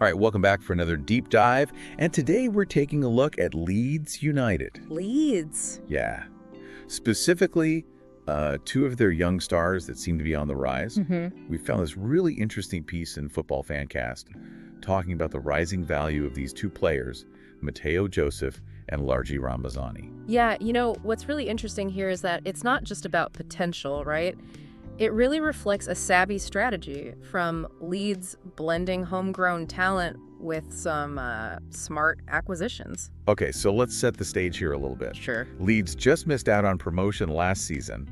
All right, welcome back for another deep dive. And today we're taking a look at Leeds United. Leeds. Yeah. Specifically, two of their young stars that seem to be on the rise. We found this really interesting piece in Football Fancast talking about the rising value of these two players, Matteo Joseph and Largi Ramazani. Yeah, what's really interesting here is that it's not just about potential, right? It really reflects a savvy strategy from Leeds blending homegrown talent with some smart acquisitions. Okay, so let's set the stage here a little bit. Sure. Leeds just missed out on promotion last season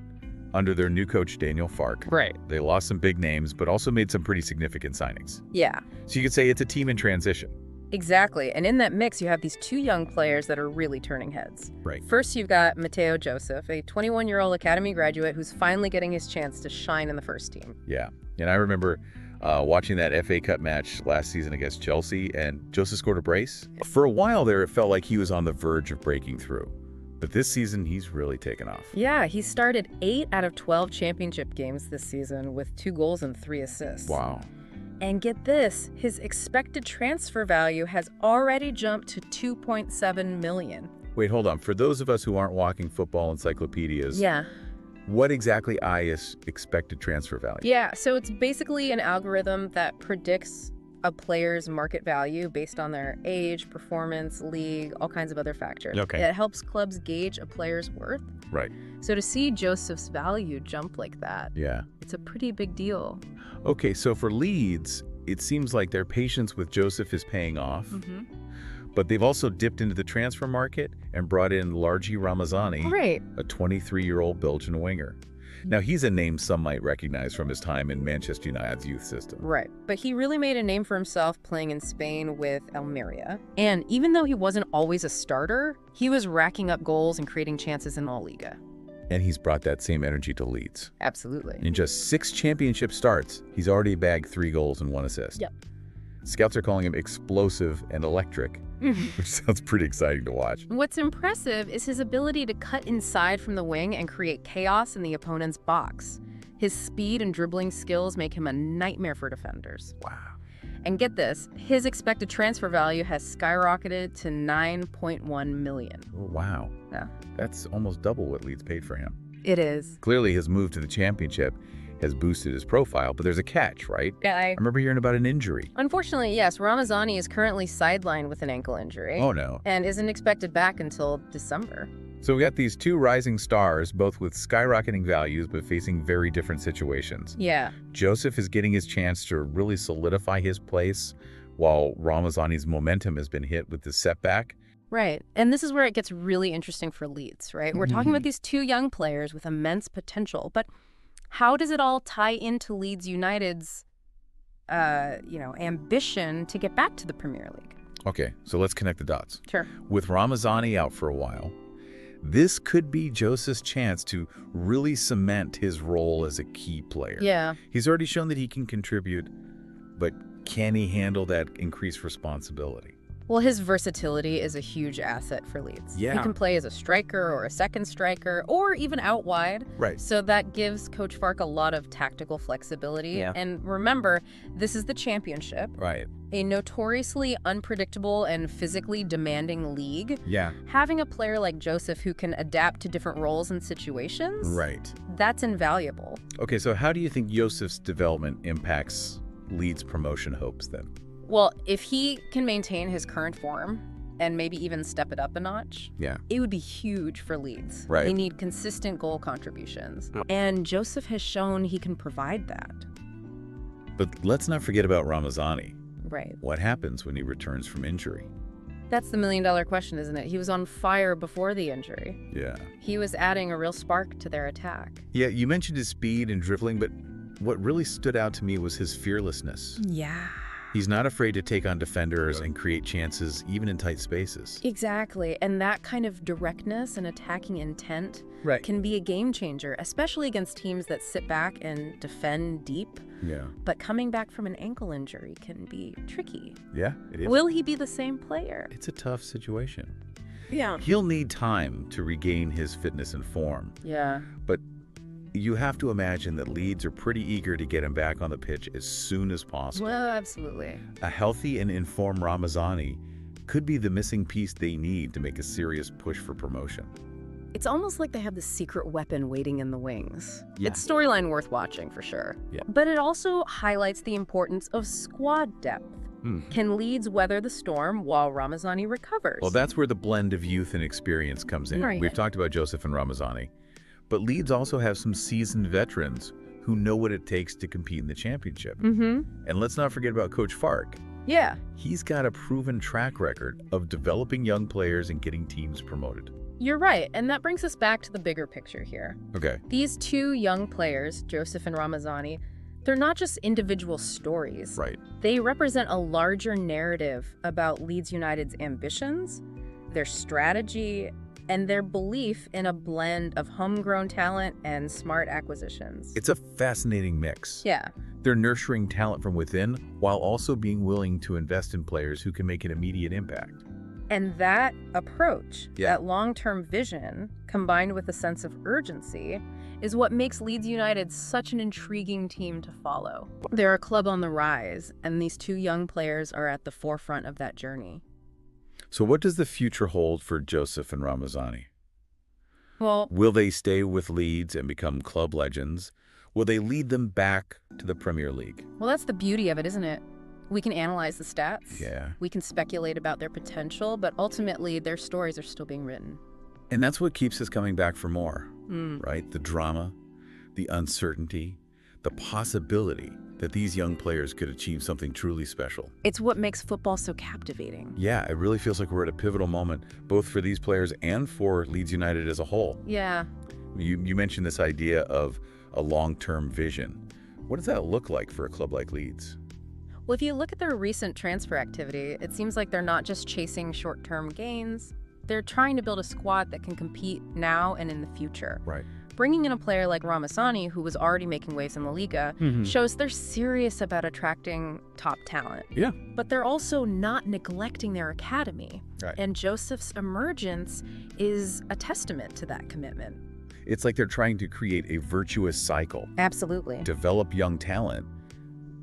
under their new coach, Daniel Fark. Right. They lost some big names, but also made some pretty significant signings. Yeah. So you could say it's a team in transition. Exactly. And in that mix, you have these two young players that are really turning heads. Right. First, you've got Matteo Joseph, a 21-year-old academy graduate who's finally getting his chance to shine in the first team. Yeah. And I remember watching that FA Cup match last season against Chelsea, and Joseph scored a brace. For a while there, it felt like he was on the verge of breaking through. But this season, he's really taken off. Yeah, he started 8 out of 12 championship games this season with 2 goals and 3 assists. Wow. And get this, his expected transfer value has already jumped to $2.7 million. Wait, hold on. For those of us who aren't walking football encyclopedias, Yeah. what exactly is expected transfer value? Yeah, so it's basically an algorithm that predicts a player's market value based on their age, performance, league, all kinds of other factors. Okay. It helps clubs gauge a player's worth. Right. So to see Joseph's value jump like that, Yeah. it's a pretty big deal. Okay, so for Leeds, it seems like their patience with Joseph is paying off. But they've also dipped into the transfer market and brought in Largi Ramazani, Right. a 23-year-old Belgian winger. Now, he's a name some might recognize from his time in Manchester United's youth system. Right. But he really made a name for himself playing in Spain with Almeria. And even though he wasn't always a starter, he was racking up goals and creating chances in La Liga. And he's brought that same energy to Leeds. Absolutely. In just 6 championship starts, he's already bagged 3 goals and 1 assist. Yep. Scouts are calling him explosive and electric, which sounds pretty exciting to watch. What's impressive is his ability to cut inside from the wing and create chaos in the opponent's box. His speed and dribbling skills make him a nightmare for defenders. Wow. And get this, his expected transfer value has skyrocketed to $9.1 million. Oh, wow. Yeah. That's almost double what Leeds paid for him. It is. Clearly, his move to the championship has boosted his profile, but there's a catch, right? Yeah, I remember hearing about an injury. Unfortunately, yes, Ramazani is currently sidelined with an ankle injury. Oh, no. And isn't expected back until December. So we got these two rising stars, both with skyrocketing values, but facing very different situations. Yeah. Joseph is getting his chance to really solidify his place, while Ramazani's momentum has been hit with this setback. Right. And this is where it gets really interesting for Leeds, right? We're talking about these two young players with immense potential, but how does it all tie into Leeds United's, ambition to get back to the Premier League? Okay, so let's connect the dots. Sure. With Ramazani out for a while, this could be Joseph's chance to really cement his role as a key player. Yeah. He's already shown that he can contribute, but can he handle that increased responsibility? Well, his versatility is a huge asset for Leeds. Yeah. He can play as a striker or a second striker or even out wide. Right. So that gives Coach Fark a lot of tactical flexibility. Yeah. And remember, this is the championship, Right. a notoriously unpredictable and physically demanding league. Yeah. Having a player like Joseph who can adapt to different roles and situations, Right. that's invaluable. Okay, so how do you think Joseph's development impacts Leeds' promotion hopes then? Well, if he can maintain his current form and maybe even step it up a notch, Yeah. it would be huge for Leeds. Right. They need consistent goal contributions. And Joseph has shown he can provide that. But let's not forget about Ramazani. Right. What happens when he returns from injury? That's the million-dollar question, isn't it? He was on fire before the injury. Yeah. He was adding a real spark to their attack. Yeah, you mentioned his speed and dribbling, but what really stood out to me was his fearlessness. Yeah. He's not afraid to take on defenders and create chances, even in tight spaces. Exactly. And that kind of directness and attacking intent Right. can be a game changer, especially against teams that sit back and defend deep. Yeah. But coming back from an ankle injury can be tricky. Yeah, it is. Will he be the same player? It's a tough situation. Yeah. He'll need time to regain his fitness and form. Yeah. But You have to imagine that Leeds are pretty eager to get him back on the pitch as soon as possible. Well, absolutely. A healthy and informed Ramazani could be the missing piece they need to make a serious push for promotion. It's almost like they have this secret weapon waiting in the wings. Yeah. It's storyline worth watching, for sure. Yeah. But it also highlights the importance of squad depth. Can Leeds weather the storm while Ramazani recovers? Well, that's where the blend of youth and experience comes in. Right. We've talked about Joseph and Ramazani, but Leeds also have some seasoned veterans who know what it takes to compete in the championship. And let's not forget about Coach Fark. Yeah. He's got a proven track record of developing young players and getting teams promoted. You're right, and that brings us back to the bigger picture here. Okay. These two young players, Joseph and Ramazani, they're not just individual stories. Right. They represent a larger narrative about Leeds United's ambitions, their strategy, and their belief in a blend of homegrown talent and smart acquisitions. It's a fascinating mix. Yeah. They're nurturing talent from within while also being willing to invest in players who can make an immediate impact. And that approach, Yeah. that long-term vision, combined with a sense of urgency, is what makes Leeds United such an intriguing team to follow. They're a club on the rise, and these two young players are at the forefront of that journey. So what does the future hold for Joseph and Ramazani? Well, Will they stay with Leeds and become club legends? Will they lead them back to the Premier League? that's the beauty of it, isn't it? We can analyze the stats. Yeah. We can speculate about their potential, but ultimately their stories are still being written. And that's what keeps us coming back for more, right? The drama, the uncertainty, the possibility that these young players could achieve something truly special. It's what makes football so captivating. Yeah, it really feels like we're at a pivotal moment, both for these players and for Leeds United as a whole. Yeah. You mentioned this idea of a long-term vision. What does that look like for a club like Leeds? Well, if you look at their recent transfer activity, it seems like they're not just chasing short-term gains. They're trying to build a squad that can compete now and in the future. Right. Bringing in a player like Ramazani, who was already making waves in La Liga, shows they're serious about attracting top talent. Yeah. But they're also not neglecting their academy. Right. And Joseph's emergence is a testament to that commitment. It's like they're trying to create a virtuous cycle, Absolutely. develop young talent,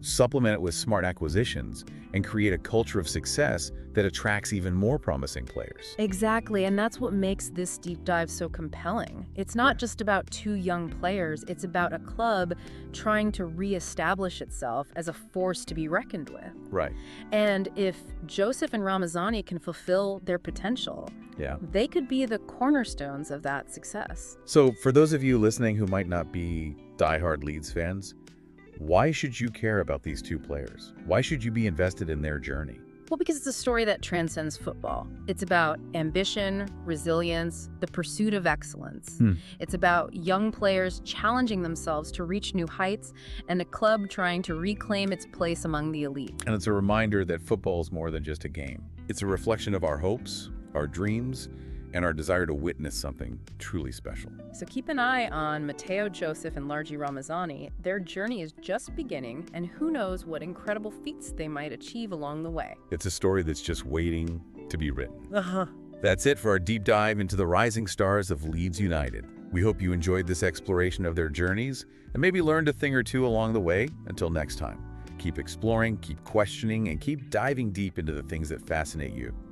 supplement it with smart acquisitions, and create a culture of success that attracts even more promising players. Exactly, and that's what makes this deep dive so compelling. It's not just about two young players, it's about a club trying to reestablish itself as a force to be reckoned with. Right. And if Joseph and Ramazani can fulfill their potential, Yeah. they could be the cornerstones of that success. So for those of you listening who might not be diehard Leeds fans, why should you care about these two players? Why should you be invested in their journey? Well, because it's a story that transcends football. It's about ambition, resilience, the pursuit of excellence. It's about young players challenging themselves to reach new heights and a club trying to reclaim its place among the elite. And it's a reminder that football is more than just a game. It's a reflection of our hopes, our dreams, and our desire to witness something truly special. So keep an eye on Matteo Joseph and Largi Ramazani. Their journey is just beginning, and who knows what incredible feats they might achieve along the way. It's a story that's just waiting to be written. That's it for our deep dive into the rising stars of Leeds United. We hope you enjoyed this exploration of their journeys and maybe learned a thing or two along the way. Until next time, keep exploring, keep questioning, and keep diving deep into the things that fascinate you.